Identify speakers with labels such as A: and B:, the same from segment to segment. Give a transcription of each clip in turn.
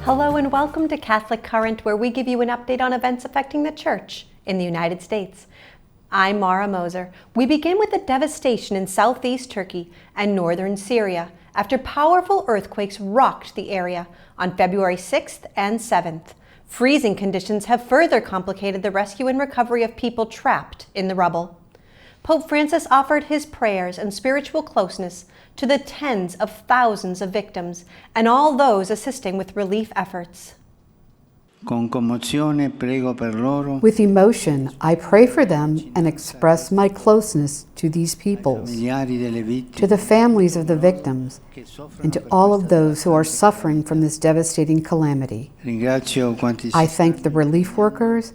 A: Hello and welcome to Catholic Current, where we give you an update on events affecting the Church in the United States. I'm Mara Moser. We begin with the devastation in southeast Turkey and northern Syria after powerful earthquakes rocked the area on February 6th and 7th. Freezing conditions have further complicated the rescue and recovery of people trapped in the rubble. Pope Francis offered his prayers and spiritual closeness to the tens of thousands of victims and all those assisting with relief efforts.
B: With
C: emotion, I pray for them and express my closeness to these peoples, to the families of the victims, and to all of those who are suffering from this devastating calamity. I thank the relief workers,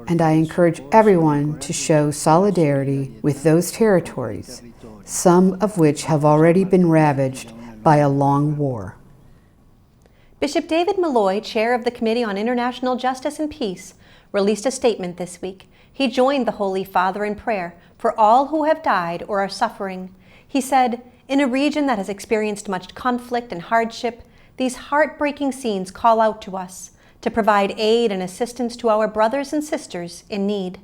C: and I encourage everyone to show solidarity with those territories, some of which have already been ravaged by a long war.
A: Bishop David Malloy, chair of the Committee on International Justice and Peace, released a statement this week. He joined the Holy Father in prayer for all who have died or are suffering. He said, "In a region that has experienced much conflict and hardship, these heartbreaking scenes call out to us to provide aid and assistance to our brothers and sisters in need."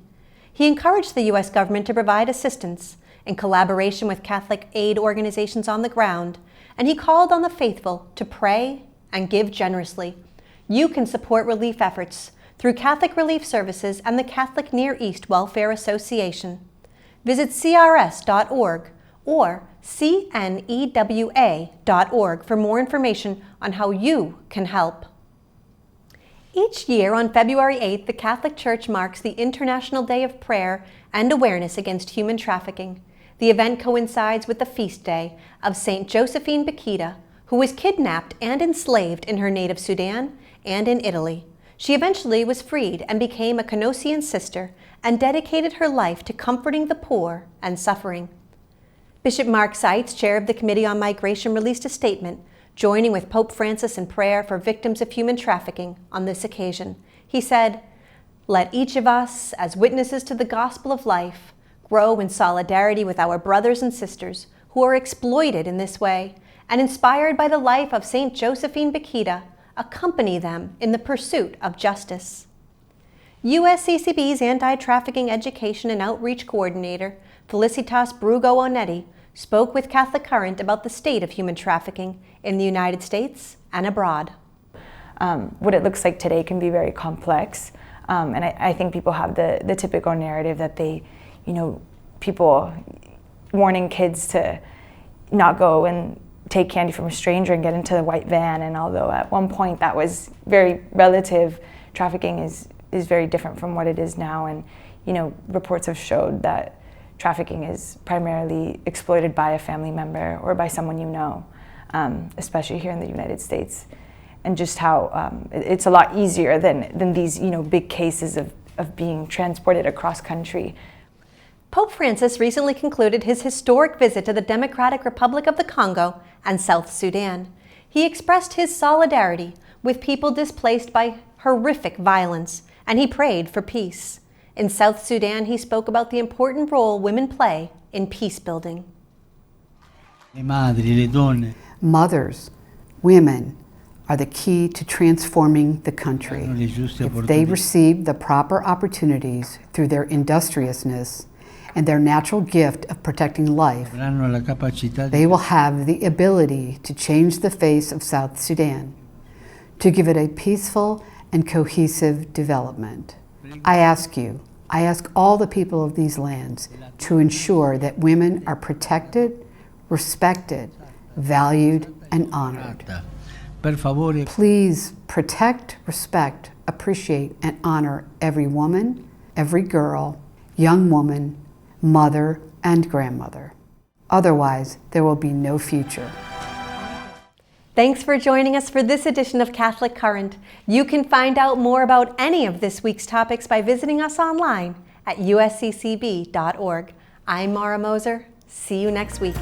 A: He encouraged the U.S. government to provide assistance in collaboration with Catholic aid organizations on the ground, and he called on the faithful to pray and give generously. You can support relief efforts through Catholic Relief Services and the Catholic Near East Welfare Association. Visit crs.org or cnewa.org for more information on how you can help. Each year on February 8th, the Catholic Church marks the International Day of Prayer and Awareness Against Human Trafficking. The event coincides with the feast day of St. Josephine Bakhita, who was kidnapped and enslaved in her native Sudan and in Italy. She eventually was freed and became a Canossian sister and dedicated her life to comforting the poor and suffering. Bishop Mark Seitz, chair of the Committee on Migration, released a statement joining with Pope Francis in prayer for victims of human trafficking on this occasion. He said, "Let each of us, as witnesses to the gospel of life, grow in solidarity with our brothers and sisters who are exploited in this way, and inspired by the life of St. Josephine Bakhita, accompany them in the pursuit of justice." USCCB's Anti-Trafficking Education and Outreach Coordinator, Felicitas Brugo-Onetti, spoke with Catholic Current about the state of human trafficking in the United States and abroad.
D: What it looks like today can be very complex, and I think people have the typical narrative that people warning kids to not go and take candy from a stranger and get into the white van, and although at one point that was very relative, trafficking is very different from what it is now, and reports have showed that trafficking is primarily exploited by a family member or by someone especially here in the United States, and just how it's a lot easier than these big cases of being transported across country.
A: Pope Francis recently concluded his historic visit to the Democratic Republic of the Congo and South Sudan. He expressed his solidarity with people displaced by horrific violence, and he prayed for peace. In South Sudan, he spoke about the important role women play in peacebuilding.
C: Mothers, women, are the key to transforming the country. If they receive the proper opportunities through their industriousness and their natural gift of protecting life, they will have the ability to change the face of South Sudan, to give it a peaceful and cohesive development. I ask all the people of these lands to ensure that women are protected, respected, valued, and honored. Please protect, respect, appreciate, and honor every woman, every girl, young woman, mother, and grandmother. Otherwise, there will be no future.
A: Thanks for joining us for this edition of Catholic Current. You can find out more about any of this week's topics by visiting us online at usccb.org. I'm Mara Moser. See you next week.